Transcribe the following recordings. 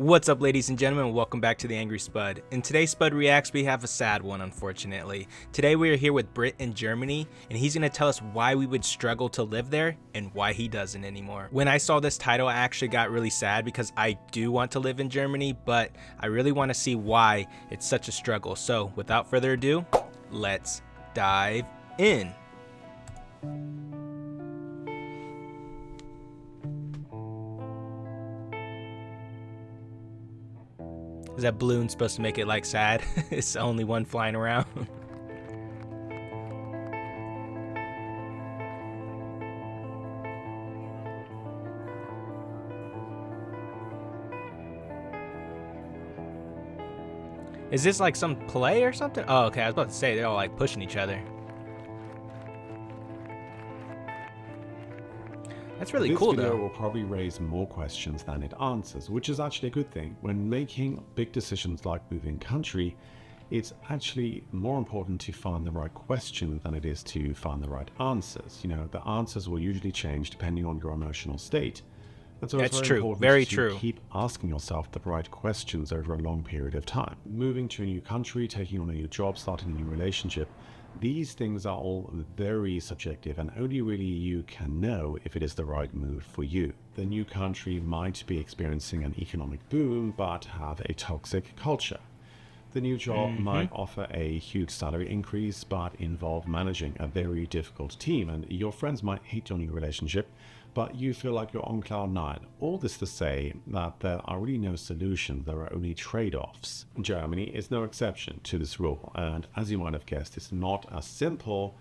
What's up, ladies and gentlemen? Welcome back to the Angry Spud. In today's Spud Reacts, we have a sad one, unfortunately. Today we are here with Britt in Germany, and he's going to tell us why we would struggle to live there and why he doesn't anymore. When I saw this title, I actually got really sad because I do want to live in Germany, but I really want to see why it's such a struggle. So without further ado, let's dive in. Is that balloon supposed to make it like sad? It's only one flying around. Is this like some play or something? Oh, okay. I was about to say they're all like pushing each other. That's really cool, though. This video will probably raise more questions than it answers, which is actually a good thing. When making big decisions like moving country, it's actually more important to find the right question than it is to find the right answers. You know, the answers will usually change depending on your emotional state. And so That's it's true. Very true. Keep asking yourself the right questions over a long period of time. Moving to a new country, taking on a new job, starting a new relationship, these things are all very subjective, and only really you can know if it is the right move for you. The new country might be experiencing an economic boom, but have a toxic culture. The new job might offer a huge salary increase, but involve managing a very difficult team, and your friends might hate your new relationship, but you feel like you're on cloud nine. All this to say that there are really no solutions, there are only trade-offs. Germany is no exception to this rule, and as you might have guessed, it's not as simple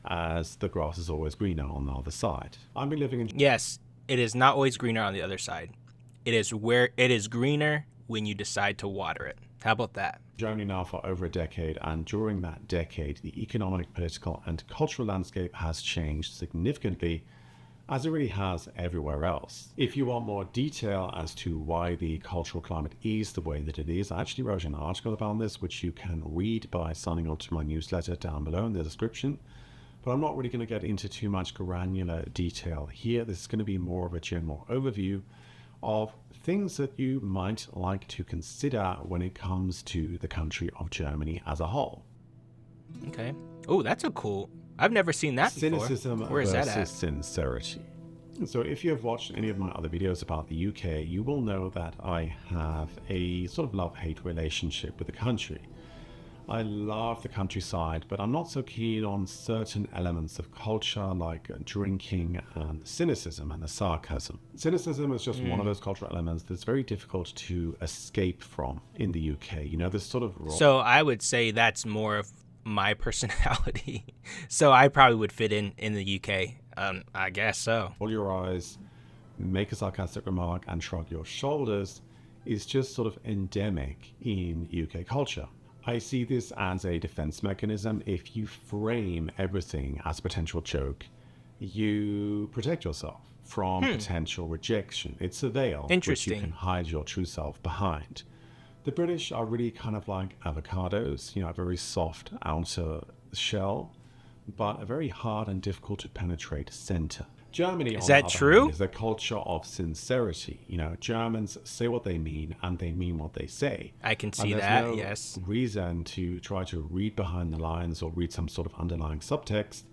as the grass is always greener on the other side. I've been living in... Yes, it is not always greener on the other side. It is greener when you decide to water it. How about that? Germany now for over a decade, and during that decade, the economic, political, and cultural landscape has changed significantly, as it really has everywhere else. If you want more detail as to why the cultural climate is the way that it is, I actually wrote an article about this, which you can read by signing on to my newsletter down below in the description. But I'm not really going to get into too much granular detail here. This is going to be more of a general overview of things that you might like to consider when it comes to the country of Germany as a whole. Okay. Oh, that's a cool... I've never seen that before. Cynicism Where is that versus at? sincerity. So if you have watched any of my other videos about the UK, you will know that I have a sort of love-hate relationship with the country. I love the countryside, but I'm not so keen on certain elements of culture like drinking and cynicism and the sarcasm. Cynicism is just one of those cultural elements that's very difficult to escape from in the UK. You know, this sort of... So I would say that's more of my personality. So I probably would fit in the UK. I guess so. Roll your eyes, make a sarcastic remark, and shrug your shoulders is just sort of endemic in UK culture. I see this as a defense mechanism. If you frame everything as a potential joke, you protect yourself from potential rejection. It's a veil which you can hide your true self behind. The British are really kind of like avocados, you know, a very soft outer shell, but a very hard and difficult to penetrate center. Germany, is that true? Is a culture of sincerity. You know, Germans say what they mean, and they mean what they say. I can see that, no yes. reason to try to read behind the lines or read some sort of underlying subtext,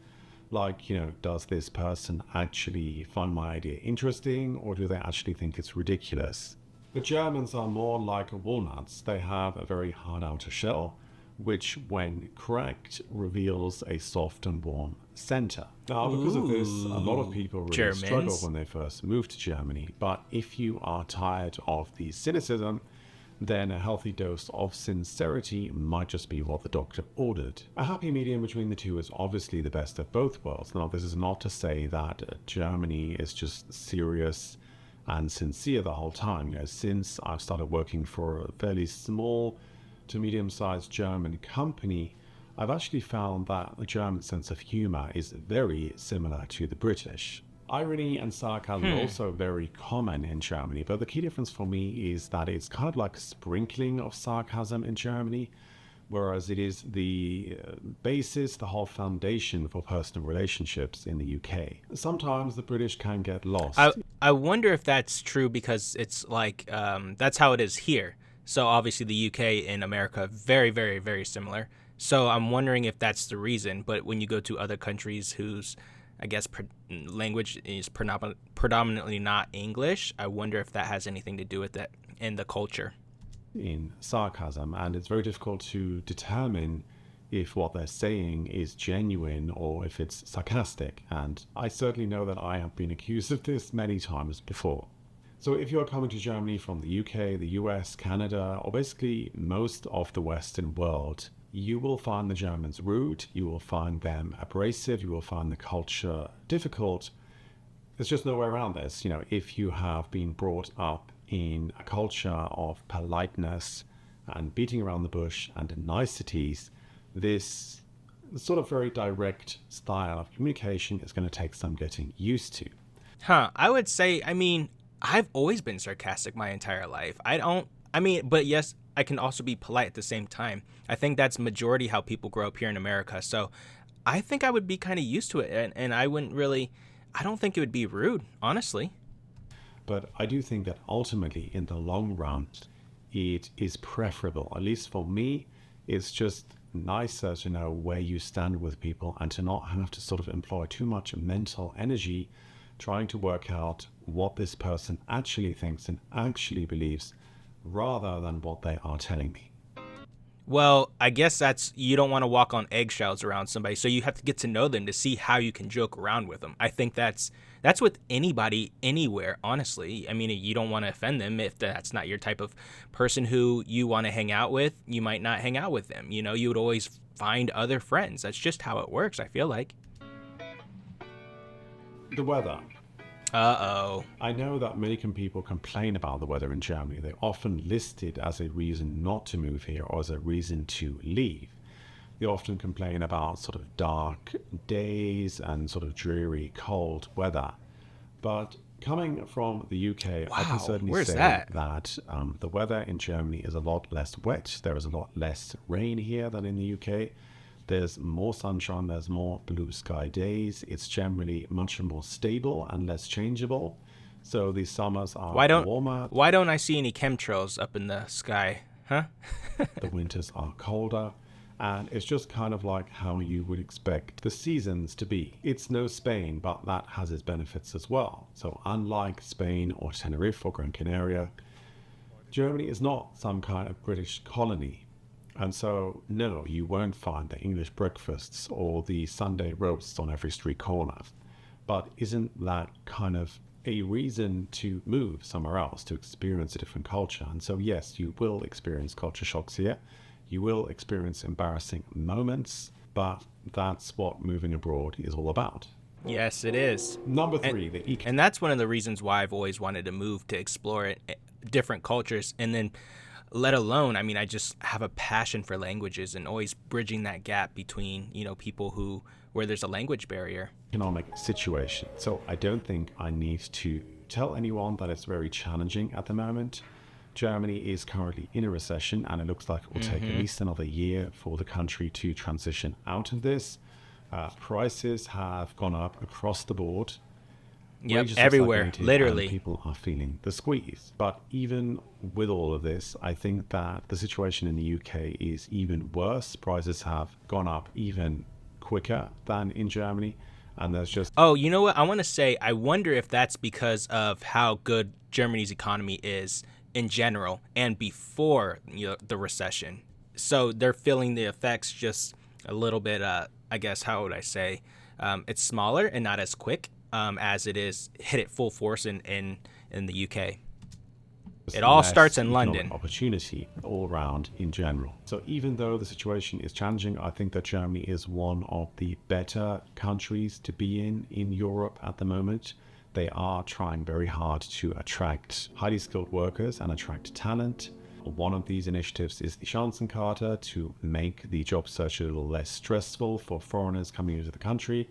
like, you know, does this person actually find my idea interesting, or do they actually think it's ridiculous? The Germans are more like walnuts. They have a very hard outer shell, which, when cracked, reveals a soft and warm center. Now, because of this, a lot of people really struggle when they first move to Germany. But if you are tired of the cynicism, then a healthy dose of sincerity might just be what the doctor ordered. A happy medium between the two is obviously the best of both worlds. Now, this is not to say that Germany is just serious and sincere the whole time. You know, since I've started working for a fairly small to medium-sized German company, I've actually found that the German sense of humor is very similar to the British. Irony and sarcasm are also very common in Germany, but the key difference for me is that it's kind of like a sprinkling of sarcasm in Germany, whereas it is the basis, the whole foundation for personal relationships in the UK. Sometimes the British can get I lost. I wonder if that's true because it's like that's how it is here. So obviously the UK and America very very very similar. So I'm wondering if that's the reason. But when you go to other countries whose I guess language is predominantly not English, I wonder if that has anything to do with it in the culture. In sarcasm, and it's very difficult to determine if what they're saying is genuine or if it's sarcastic. And I certainly know that I have been accused of this many times before. So if you're coming to Germany from the UK, the US, Canada, or basically most of the Western world, you will find the Germans rude, you will find them abrasive, you will find the culture difficult. There's just no way around this. If you have been brought up in a culture of politeness and beating around the bush and niceties, this sort of very direct style of communication is going to take some getting used to. Huh. I would say, I mean, I've always been sarcastic my entire life. But yes, I can also be polite at the same time. I think that's majority how people grow up here in America. So I think I would be kind of used to it. And I don't think it would be rude, honestly. But I do think that ultimately, in the long run, it is preferable. At least for me, it's just nicer to know where you stand with people and to not have to sort of employ too much mental energy trying to work out what this person actually thinks and actually believes rather than what they are telling me. Well, I guess you don't want to walk on eggshells around somebody, so you have to get to know them to see how you can joke around with them. I think that's with anybody, anywhere, honestly. I mean, you don't want to offend them. If that's not your type of person who you want to hang out with, you might not hang out with them. You would always find other friends. That's just how it works, I feel like. The weather. Uh-oh. I know that many people complain about the weather in Germany. They often list it as a reason not to move here or as a reason to leave. They often complain about sort of dark days and sort of dreary, cold weather. But coming from the UK, I can Wow, certainly where's say that? the weather in Germany is a lot less wet. There is a lot less rain here than in the UK. There's more sunshine, there's more blue sky days. It's generally much more stable and less changeable. So the summers are warmer, Why don't I see any chemtrails up in the sky? Huh? the winters are colder, and it's just kind of like how you would expect the seasons to be. It's no Spain, but that has its benefits as well. So unlike Spain or Tenerife or Gran Canaria, Germany is not some kind of British colony. And so, no, you won't find the English breakfasts or the Sunday roasts on every street corner. But isn't that kind of a reason to move somewhere else, to experience a different culture? And so, yes, you will experience culture shocks here. You will experience embarrassing moments, but that's what moving abroad is all about. Yes, it is. Number three, the eco. And that's one of the reasons why I've always wanted to move, to explore different cultures. And then let alone, I mean, I just have a passion for languages and always bridging that gap between, people where there's a language barrier. Economic situation. So I don't think I need to tell anyone that it's very challenging at the moment. Germany is currently in a recession, and it looks like it will take at least another year for the country to transition out of this. Prices have gone up across the board. Yep, Wages everywhere, have stagnated, literally. and people are feeling the squeeze. But even with all of this, I think that the situation in the UK is even worse. Prices have gone up even quicker than in Germany. And there's just... Oh, you know what? I want to say, I wonder if that's because of how good Germany's economy is in general and before the recession. So they're feeling the effects just a little bit, I guess, how would I say? It's smaller and not as quick as it is hit it full force in the UK. It all starts in London. Opportunity all around in general. So even though the situation is challenging, I think that Germany is one of the better countries to be in Europe at the moment. They are trying very hard to attract highly skilled workers and attract talent. One of these initiatives is the Chancenkarte, to make the job search a little less stressful for foreigners coming into the country.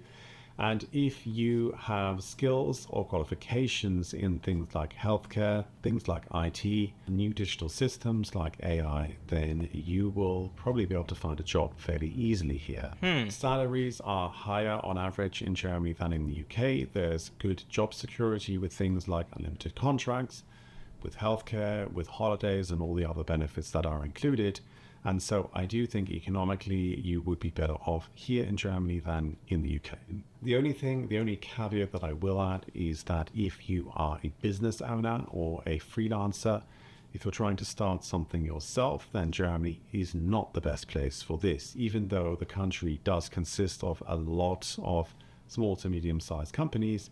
And if you have skills or qualifications in things like healthcare, things like IT, new digital systems like AI, then you will probably be able to find a job fairly easily here. Salaries are higher on average in Germany than in the UK. There's good job security with things like unlimited contracts, with healthcare, with holidays, and all the other benefits that are included. And so I do think economically you would be better off here in Germany than in the UK. The only caveat that I will add is that if you are a business owner or a freelancer, if you're trying to start something yourself, then Germany is not the best place for this, even though the country does consist of a lot of small to medium-sized companies.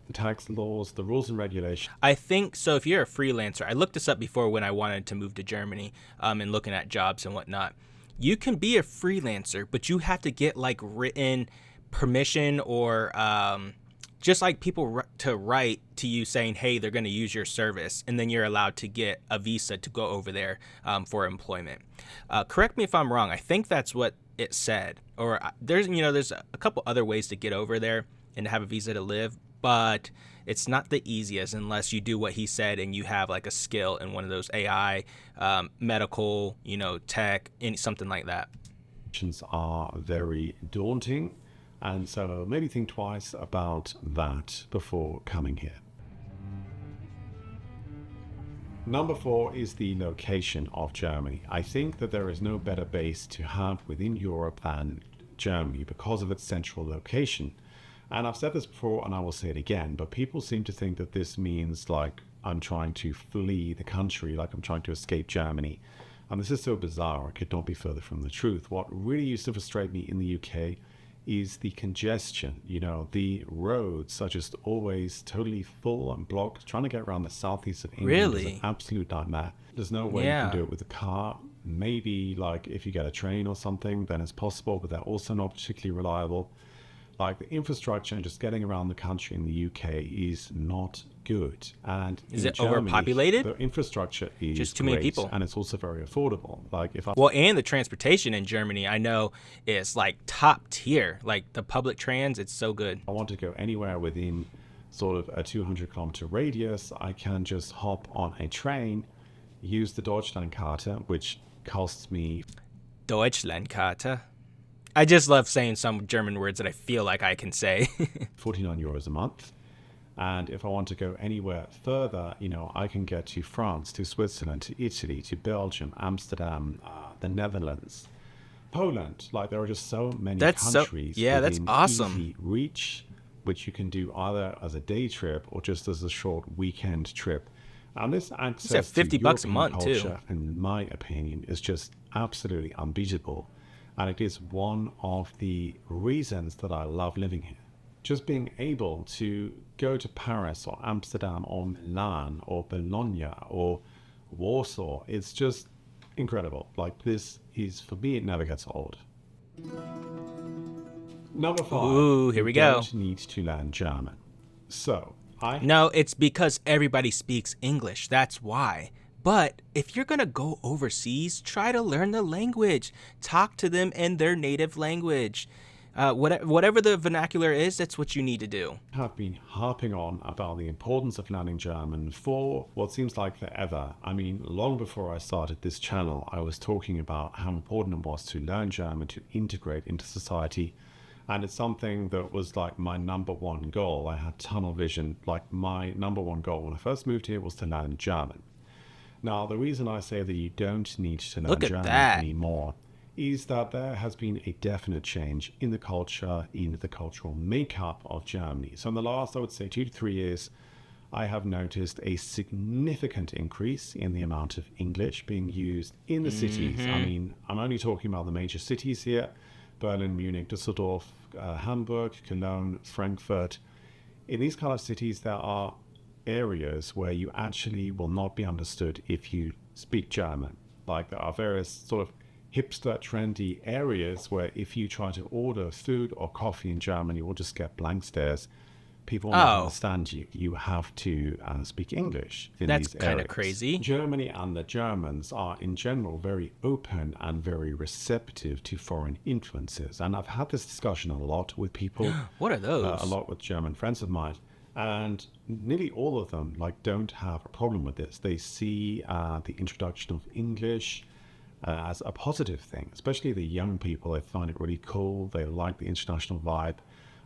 The tax laws, the rules and regulations. I think so. If you're a freelancer, I looked this up before when I wanted to move to Germany, and looking at jobs and whatnot. You can be a freelancer, but you have to get like written permission or just like people to write to you saying, hey, they're going to use your service. And then you're allowed to get a visa to go over there for employment. Correct me if I'm wrong. I think that's what it said. Or there's a couple other ways to get over there and to have a visa to live. But it's not the easiest unless you do what he said and you have like a skill in one of those AI, medical, tech, something like that. Are very daunting. And so maybe think twice about that before coming here. Number 4 is the location of Germany. I think that there is no better base to have within Europe than Germany because of its central location. And I've said this before and I will say it again, but people seem to think that this means like I'm trying to flee the country, like I'm trying to escape Germany. And this is so bizarre, it could not be further from the truth. What really used to frustrate me in the UK is the congestion. The roads are just always totally full and blocked. Trying to get around the southeast of England is an absolute nightmare. There's no way you can do it with a car. Maybe like if you get a train or something, then it's possible, but they're also not particularly reliable. Like the infrastructure and just getting around the country in the UK is not good. And is it Germany, overpopulated? The infrastructure is just too many people, and it's also very affordable. And the transportation in Germany, I know, is like top tier. Like the public trans, it's so good. I want to go anywhere within sort of a 200-kilometer radius. I can just hop on a train, use the Deutschlandkarte, which costs me Deutschlandkarte. I just love saying some German words that I feel like I can say. 49 euros a month. And if I want to go anywhere further, I can get to France, to Switzerland, to Italy, to Belgium, Amsterdam, the Netherlands, Poland. Like there are just so many countries. That's awesome. Easy reach, which you can do either as a day trip or just as a short weekend trip. And this access to $50 a month culture, too, in my opinion, is just absolutely unbeatable. And it is one of the reasons that I love living here. Just being able to go to Paris or Amsterdam or Milan or Bologna or Warsaw, it's just incredible. Like this is, for me, it never gets old. Number 5. Ooh, here we go. You don't need to learn German. No, it's because everybody speaks English. That's why. But if you're going to go overseas, try to learn the language. Talk to them in their native language. Whatever the vernacular is, that's what you need to do. I have been harping on about the importance of learning German for what seems like forever. I mean, long before I started this channel, I was talking about how important it was to learn German, to integrate into society. And it's something that was like my number one goal. I had tunnel vision. Like my number one goal when I first moved here was to learn German. Now, the reason I say that you don't need to learn German anymore is that there has been a definite change in the culture, in the cultural makeup of Germany. So in the last, I would say, 2 to 3 years, I have noticed a significant increase in the amount of English being used in the cities. I mean, I'm only talking about the major cities here: Berlin, Munich, Düsseldorf, Hamburg, Cologne, Frankfurt. In these kind of cities, there are areas where you actually will not be understood if you speak German. Like there are various sort of hipster, trendy areas where if you try to order food or coffee in German, you will just get blank stares People will not Oh, understand you. You have to speak English in that's these kind of areas. crazy. Germany and the Germans are in general very open and very receptive to foreign influences. And I've had this discussion a lot with people, What are a those? lot with German friends of mine. And nearly all of them don't have a problem with this. They see the introduction of English as a positive thing, especially the young people. They find it really cool. They like the international vibe.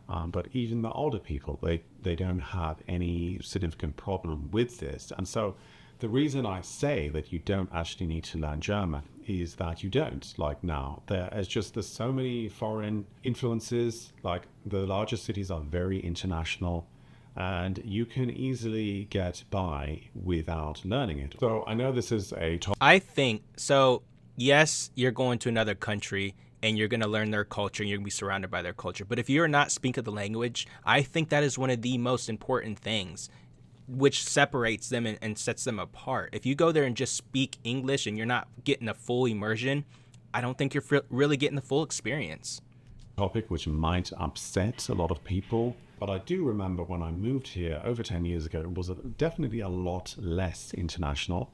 But even the older people, they don't have any significant problem with this. And so the reason I say that you don't actually need to learn German is that you don't. Like now, there's so many foreign influences. Like the larger cities are very international, and you can easily get by without learning it. So I know this is a topic. I think so. Yes, you're going to another country and you're going to learn their culture and you're going to be surrounded by their culture. But if you're not speaking the language, I think that is one of the most important things which separates them and sets them apart. If you go there and just speak English and you're not getting a full immersion, I don't think you're really getting the full experience. Topic which might upset a lot of people. But I do remember when I moved here over 10 years ago, it was definitely a lot less international.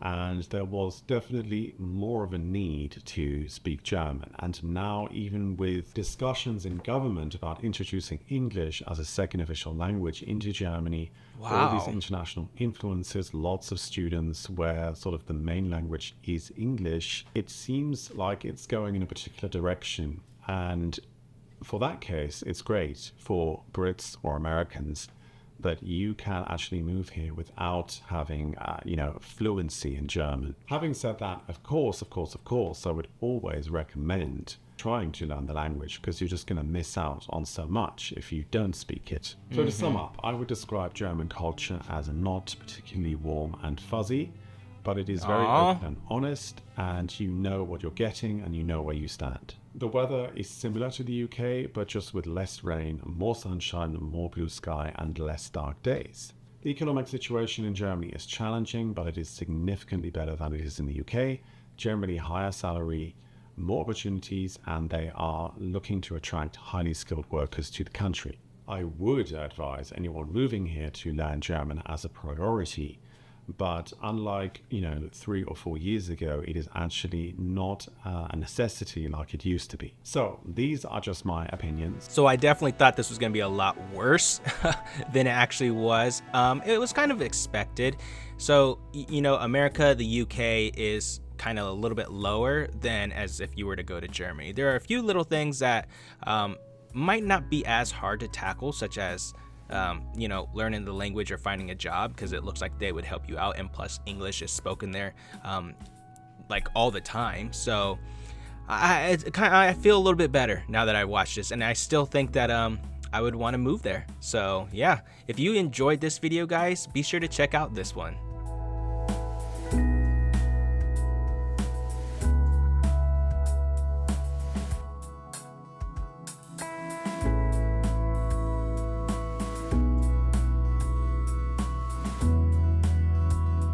And there was definitely more of a need to speak German. And now, even with discussions in government about introducing English as a second official language into Germany, all these Wow. international influences, lots of students where sort of the main language is English, it seems like it's going in a particular direction. And for that case, it's great for Brits or Americans that you can actually move here without having, fluency in German. Having said that, of course, I would always recommend trying to learn the language because you're just going to miss out on so much if you don't speak it. So to sum up, I would describe German culture as not particularly warm and fuzzy, but it is very Aw. open and honest, and you know what you're getting and you know where you stand. The weather is similar to the UK, but just with less rain, more sunshine, more blue sky, and less dark days. The economic situation in Germany is challenging, but it is significantly better than it is in the UK. Generally higher salary, more opportunities, and they are looking to attract highly skilled workers to the country. I would advise anyone moving here to learn German as a priority. But unlike, 3 or 4 years ago, it is actually not a necessity like it used to be. So these are just my opinions. So I definitely thought this was going to be a lot worse than it actually was. It was kind of expected. So, America, the UK is kind of a little bit lower than as if you were to go to Germany. There are a few little things that might not be as hard to tackle, such as learning the language or finding a job, because it looks like they would help you out. And plus, English is spoken there like all the time. So I feel a little bit better now that I watched this, and I still think that I would want to move there. So yeah, if you enjoyed this video, guys, be sure to check out this one.